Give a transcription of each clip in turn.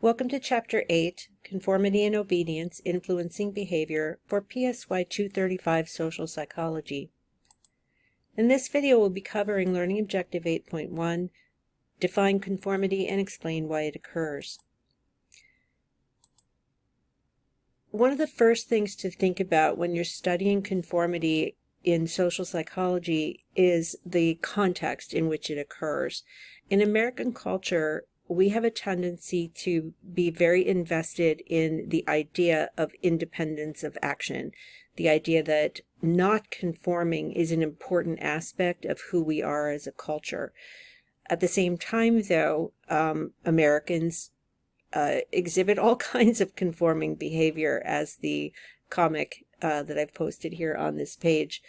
Welcome to Chapter 8, Conformity and Obedience, Influencing Behavior for PSY 235 Social Psychology. In this video, we'll be covering Learning Objective 8.1, Define Conformity and Explain Why It Occurs. One of the first things to think about when you're studying conformity in social psychology is the context in which it occurs. In American culture, we have a tendency to be very invested in the idea of independence of action, the idea that not conforming is an important aspect of who we are as a culture. At the same time, though, Americans exhibit all kinds of conforming behavior, as the comic that I've posted here on this page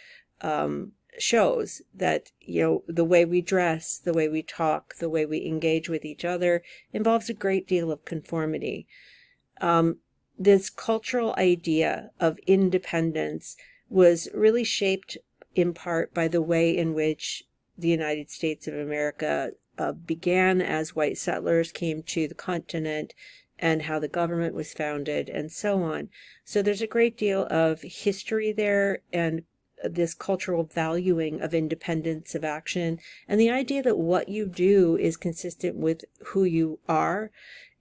shows. That, the way we dress, the way we talk, the way we engage with each other involves a great deal of conformity. This cultural idea of independence was really shaped in part by the way in which the United States of America began as white settlers came to the continent, and how the government was founded, and so on. So there's a great deal of history there, and this cultural valuing of independence of action, and the idea that what you do is consistent with who you are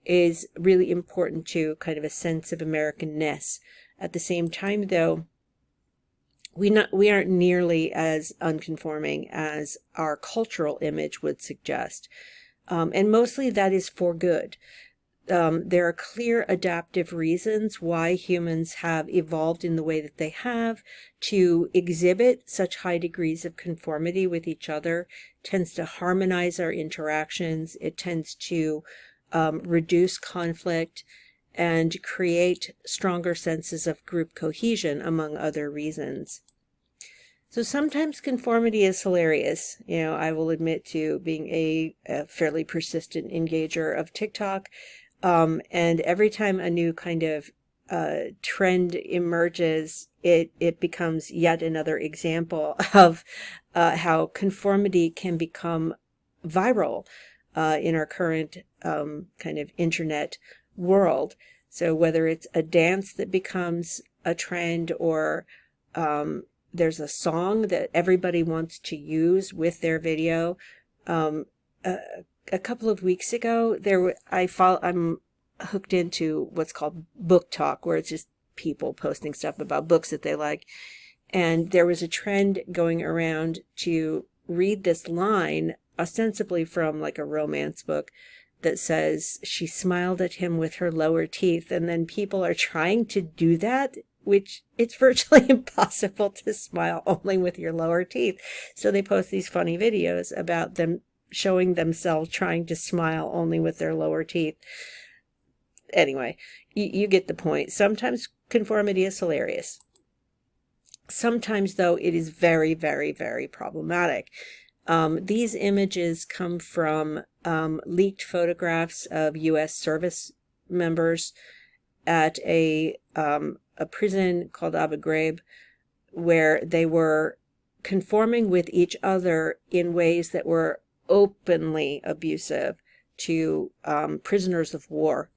is really important to kind of a sense of Americanness. At the same time, though, we aren't nearly as unconforming as our cultural image would suggest, and mostly that is for good. There are clear adaptive reasons why humans have evolved in the way that they have. To exhibit such high degrees of conformity with each other tends to harmonize our interactions. It tends to reduce conflict and create stronger senses of group cohesion, among other reasons. So sometimes conformity is hilarious. I will admit to being a fairly persistent engager of TikTok. And every time a new kind of trend emerges, it becomes yet another example of how conformity can become viral in our current kind of internet world. So whether it's a dance that becomes a trend, or there's a song that everybody wants to use with their video. A couple of weeks ago, I'm hooked into what's called Book Talk, where it's just people posting stuff about books that they like. And there was a trend going around to read this line, ostensibly from like a romance book, that says, "She smiled at him with her lower teeth." And then people are trying to do that, which it's virtually impossible to smile only with your lower teeth. So they post these funny videos about them showing themselves trying to smile only with their lower teeth. Anyway, you get the point. Sometimes conformity is hilarious. Sometimes, though, it is very, very, very problematic. These images come from leaked photographs of U.S. service members at a prison called Abu Ghraib, where they were conforming with each other in ways that were openly abusive to prisoners of war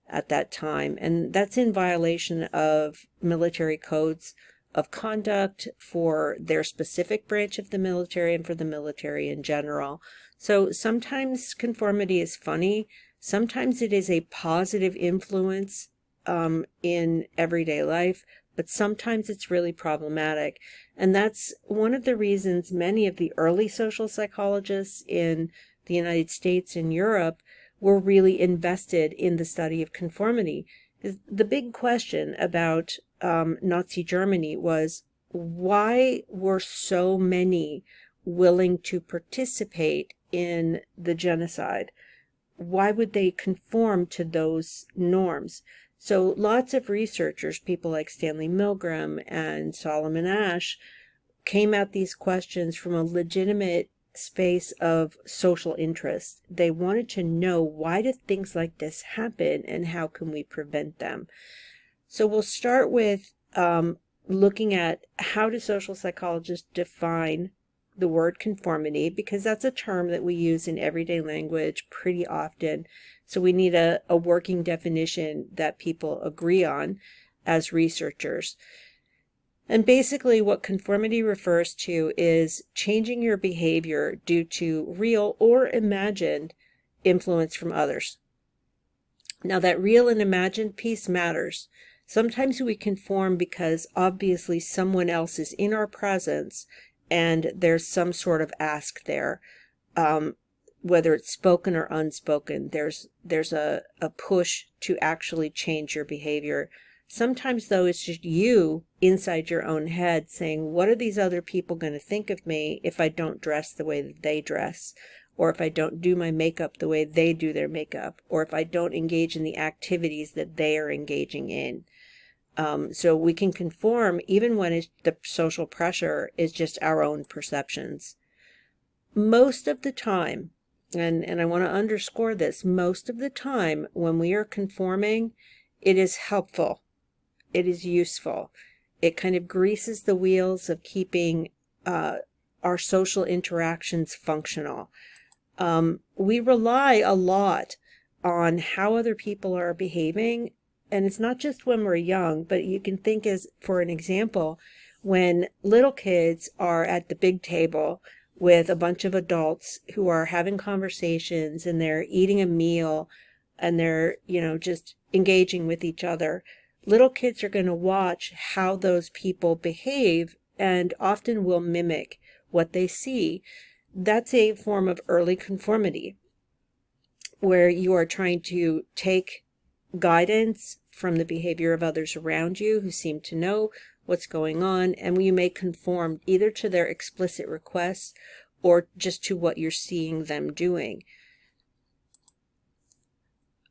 at that time. And that's in violation of military codes of conduct for their specific branch of the military and for the military in general. So sometimes conformity is funny. Sometimes it is a positive influence in everyday life, but sometimes it's really problematic. And that's one of the reasons many of the early social psychologists in the United States and Europe were really invested in the study of conformity. The big question about Nazi Germany was, why were so many willing to participate in the genocide? Why would they conform to those norms? So lots of researchers, people like Stanley Milgram and Solomon Asch, came at these questions from a legitimate space of social interest. They wanted to know, why do things like this happen, and how can we prevent them? So we'll start with looking at, how do social psychologists define the word conformity because that's a term that we use in everyday language pretty often. So we need a working definition that people agree on as researchers. And basically what conformity refers to is changing your behavior due to real or imagined influence from others. Now that real and imagined piece matters. Sometimes we conform because obviously someone else is in our presence and there's some sort of ask there. Whether it's spoken or unspoken, there's a push to actually change your behavior. Sometimes, though, it's just you inside your own head saying, what are these other people going to think of me if I don't dress the way that they dress? Or if I don't do my makeup the way they do their makeup? Or if I don't engage in the activities that they are engaging in? So we can conform even when the social pressure is just our own perceptions. Most of the time, and I want to underscore this, most of the time when we are conforming, it is helpful. It is useful. It kind of greases the wheels of keeping our social interactions functional. We rely a lot on how other people are behaving, and it's not just when we're young, but you can think as, for an example, when little kids are at the big table with a bunch of adults who are having conversations and they're eating a meal and they're, just engaging with each other. Little kids are going to watch how those people behave and often will mimic what they see. That's a form of early conformity where you are trying to take guidance from the behavior of others around you who seem to know what's going on, and you may conform either to their explicit requests or just to what you're seeing them doing.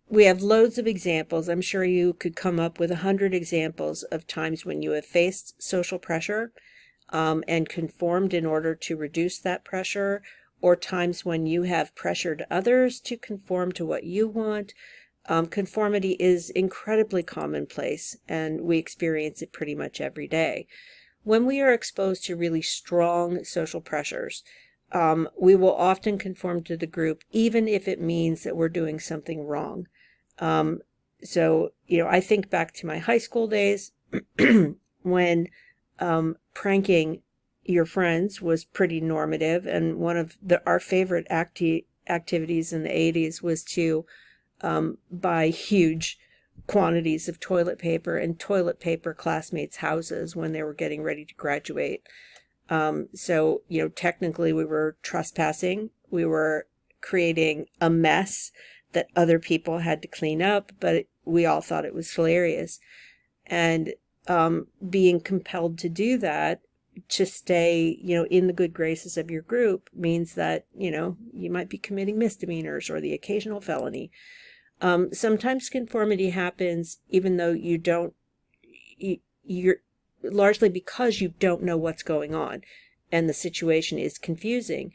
We have loads of examples. I'm sure you could come up with 100 examples of times when you have faced social pressure and conformed in order to reduce that pressure, or times when you have pressured others to conform to what you want. Conformity is incredibly commonplace, and we experience it pretty much every day. When we are exposed to really strong social pressures, we will often conform to the group, even if it means that we're doing something wrong. So, I think back to my high school days when pranking your friends was pretty normative, and one of our favorite activities in the 80s was to buy huge quantities of toilet paper and toilet paper classmates' houses when they were getting ready to graduate. So, technically we were trespassing. We were creating a mess that other people had to clean up, but we all thought it was hilarious. And being compelled to do that to stay, in the good graces of your group means that, you might be committing misdemeanors or the occasional felony. Sometimes conformity happens even though you're largely because you don't know what's going on and the situation is confusing.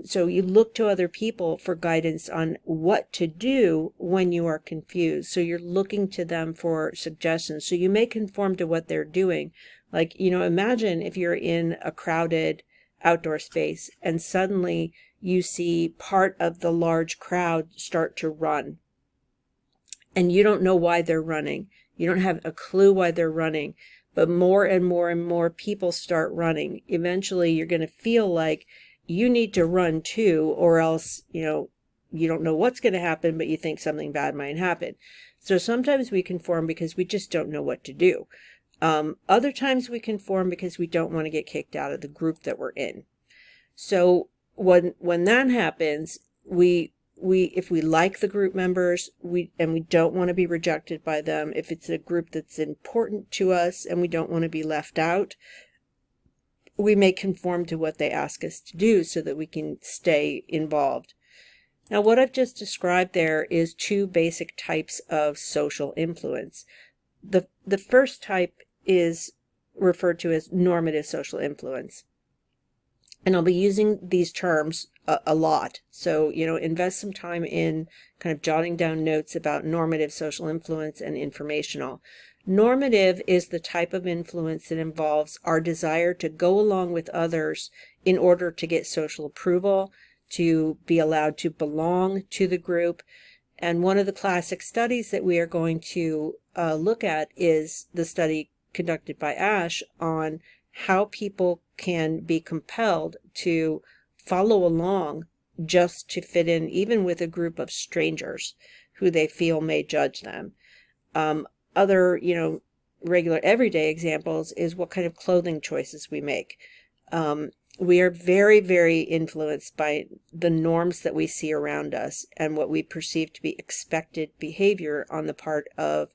So you look to other people for guidance on what to do when you are confused. So you're looking to them for suggestions. So you may conform to what they're doing. Like, imagine if you're in a crowded outdoor space and suddenly you see part of the large crowd start to run. And you don't know why they're running. You don't have a clue why they're running. But more and more and more people start running. Eventually you're going to feel like you need to run too, or else, you don't know what's going to happen, but you think something bad might happen. So sometimes we conform because we just don't know what to do. Other times we conform because we don't want to get kicked out of the group that we're in. So when that happens, if we like the group members, we don't want to be rejected by them, if it's a group that's important to us and we don't want to be left out, we may conform to what they ask us to do so that we can stay involved. Now, what I've just described there is two basic types of social influence. The first type is referred to as normative social influence. And I'll be using these terms a lot. So, invest some time in kind of jotting down notes about normative social influence and informational. Normative is the type of influence that involves our desire to go along with others in order to get social approval, to be allowed to belong to the group. And one of the classic studies that we are going to look at is the study conducted by Ash on how people can be compelled to follow along just to fit in, even with a group of strangers who they feel may judge them. Other, regular everyday examples is what kind of clothing choices we make. We are very, very influenced by the norms that we see around us and what we perceive to be expected behavior on the part of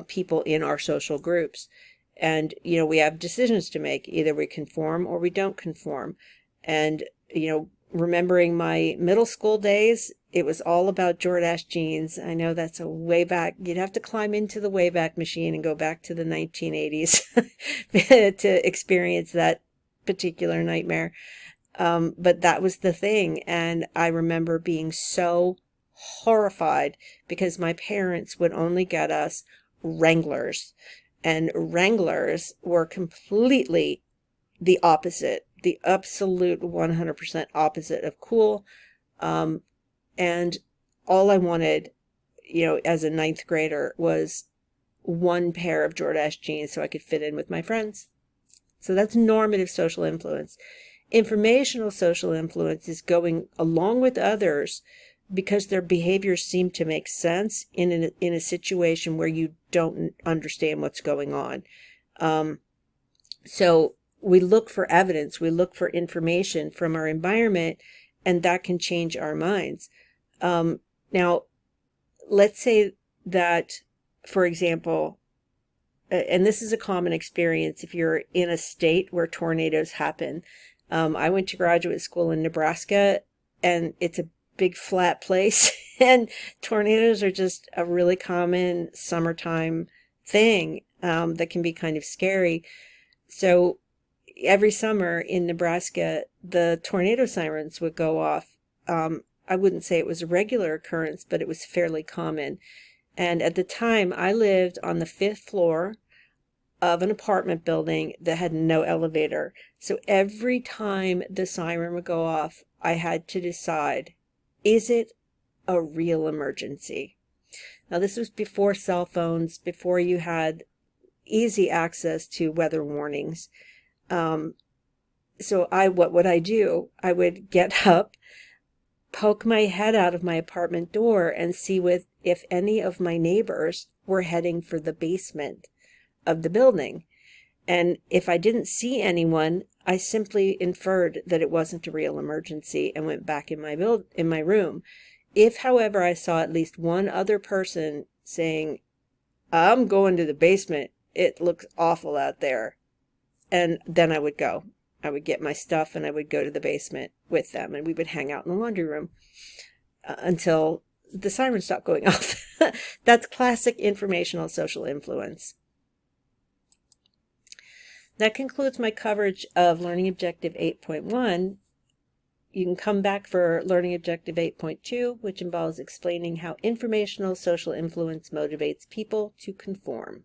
people in our social groups. And, we have decisions to make. Either we conform or we don't conform. And, remembering my middle school days, it was all about Jordache jeans. I know that's a way back. You'd have to climb into the Wayback Machine and go back to the 1980s to experience that particular nightmare. But that was the thing. And I remember being so horrified because my parents would only get us Wranglers. And Wranglers were completely the opposite, the absolute 100% opposite of cool. And all I wanted, as a ninth grader was one pair of Jordache jeans so I could fit in with my friends. So that's normative social influence. Informational social influence is going along with others because their behaviors seem to make sense in a situation where you don't understand what's going on. So we look for evidence, we look for information from our environment, and that can change our minds. Now, let's say that, for example, and this is a common experience if you're in a state where tornadoes happen. I went to graduate school in Nebraska, and it's a big flat place, and tornadoes are just a really common summertime thing that can be kind of scary. So every summer in Nebraska, the tornado sirens would go off. I wouldn't say it was a regular occurrence, but it was fairly common. And at the time, I lived on the 5th floor of an apartment building that had no elevator. So every time the siren would go off, I had to decide, is it a real emergency? Now, this was before cell phones, before you had easy access to weather warnings. So what would I do? I would get up, poke my head out of my apartment door, and see if any of my neighbors were heading for the basement of the building. And if I didn't see anyone, I simply inferred that it wasn't a real emergency and went back in my room. If, however, I saw at least one other person saying, "I'm going to the basement, it looks awful out there," and then I would go. I would get my stuff and I would go to the basement with them, and we would hang out in the laundry room until the siren stopped going off. That's classic informational social influence. That concludes my coverage of Learning Objective 8.1. You can come back for Learning Objective 8.2, which involves explaining how informational social influence motivates people to conform.